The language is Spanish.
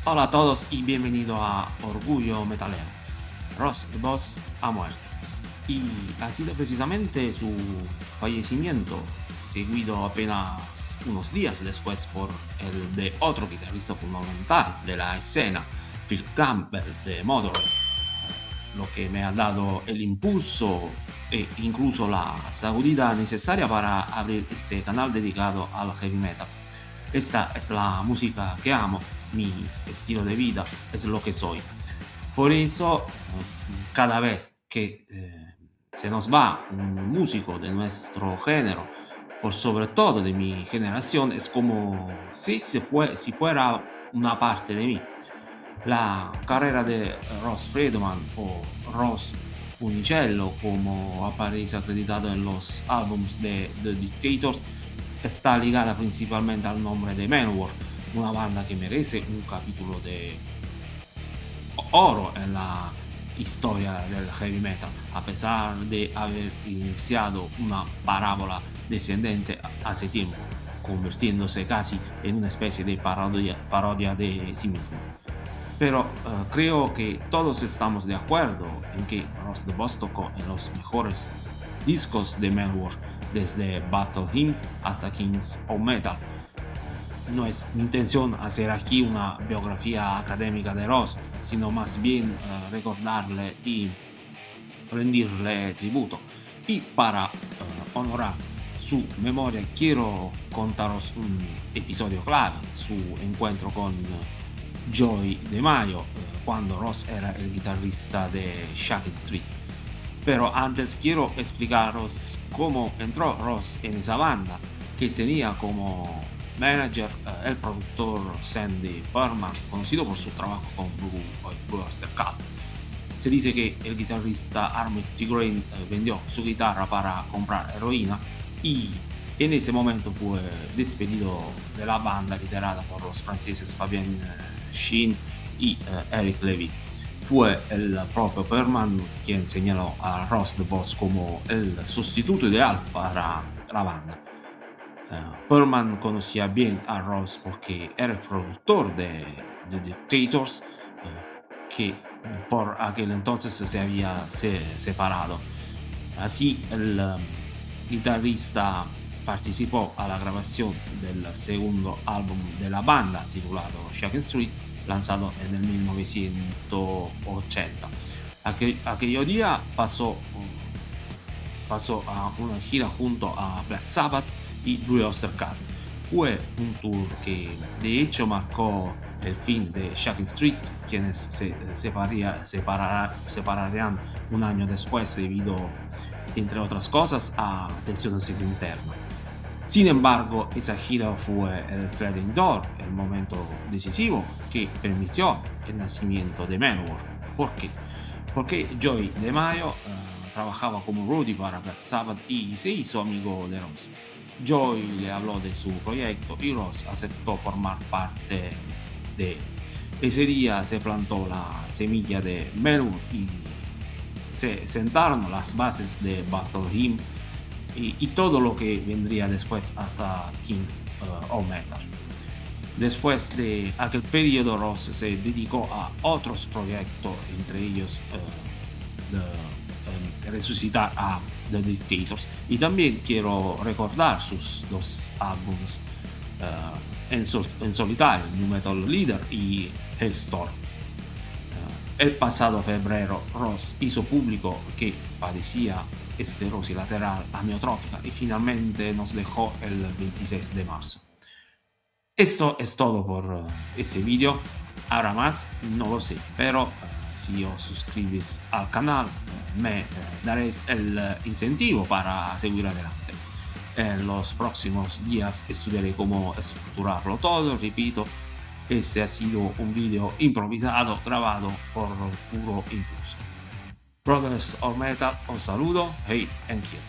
Hola a todos y bienvenido a Orgullo Metalero. Ross the Boss ha muerto y ha sido precisamente su fallecimiento, seguido apenas unos días después por el de otro guitarrista fundamental de la escena, Phil Campbell de Motorhead, lo que me ha dado el impulso e incluso la seguridad necesaria para abrir este canal dedicado al heavy metal. Esta es la música que amo, mi estilo de vida es lo que soy. Por eso, cada vez que se nos va un músico de nuestro género, por sobre todo de mi generación, es como si fuera una parte de mí. La carrera de Ross Friedman o Ross Funicello, como aparece acreditado en los álbumes de The Dictators, está ligada principalmente al nombre de Manowar, una banda que merece un capítulo de oro en la historia del heavy metal, a pesar de haber iniciado una parábola descendente hace tiempo, convirtiéndose casi en una especie de parodia de sí mismo. Pero creo que todos estamos de acuerdo en que Ross the Boss tocó en los mejores discos de Manowar, desde Battle Hymns hasta Kings of Metal. No es mi intención hacer aquí una biografía académica de Ross, sino más bien recordarle y rendirle tributo. Y para honorar su memoria quiero contaros un episodio clave, su encuentro con Joey DeMaio, cuando Ross era el guitarrista de Shakin' Street. Pero antes quiero explicaros cómo entró Ross en esa banda, que tenía como manager el productor Sandy Perman, conocido por su trabajo con Blue Oyster Cult. Se dice que el guitarrista Armit Tigraine vendió su guitarra para comprar heroína y en ese momento fue despedido de la banda liderada por los franceses Fabien Sheen y Eric Levy. Fue el propio Perman quien señaló a Ross the Boss como el sustituto ideal para la banda. Perman conocía bien a Ross porque era el productor de The Dictators, que por aquel entonces se había separado. Así el guitarrista participó a la grabación del segundo álbum de la banda titulado Shakin' Street, lanzado en el 1980. Aquello día pasó a una gira junto a Black Sabbath y Blue Oyster Cult. Fue un tour que de hecho marcó el fin de Shakin' Street, quienes se separarían un año después debido, entre otras cosas, a tensiones internas. Sin embargo, esa gira fue el Sliding Door, el momento decisivo que permitió el nacimiento de Manowar. ¿Por qué? Porque Joey DeMaio trabajaba como roadie para Black Sabbath y se hizo amigo de Ross. Joey le habló de su proyecto y Ross aceptó formar parte de él. Ese día se plantó la semilla de Manowar y se sentaron las bases de Battle Hymn y todo lo que vendría después hasta Kings of Metal. Después de aquel periodo, Ross se dedicó a otros proyectos, entre ellos resucitar a The Dictators. Y también quiero recordar sus dos álbumes en solitario, New Metal Leader y Hellstorm. El pasado febrero, Ross hizo público que padecía esclerosis lateral amiotrófica y finalmente nos dejó el 26 de marzo. Esto es todo por este vídeo. ¿Habrá más? No lo sé, pero si os suscribís al canal me daréis el incentivo para seguir adelante. En los próximos días estudiaré cómo estructurarlo todo. Repito, este ha sido un vídeo improvisado grabado por puro impulso. Brothers of Metal, un saludo, hey and kill.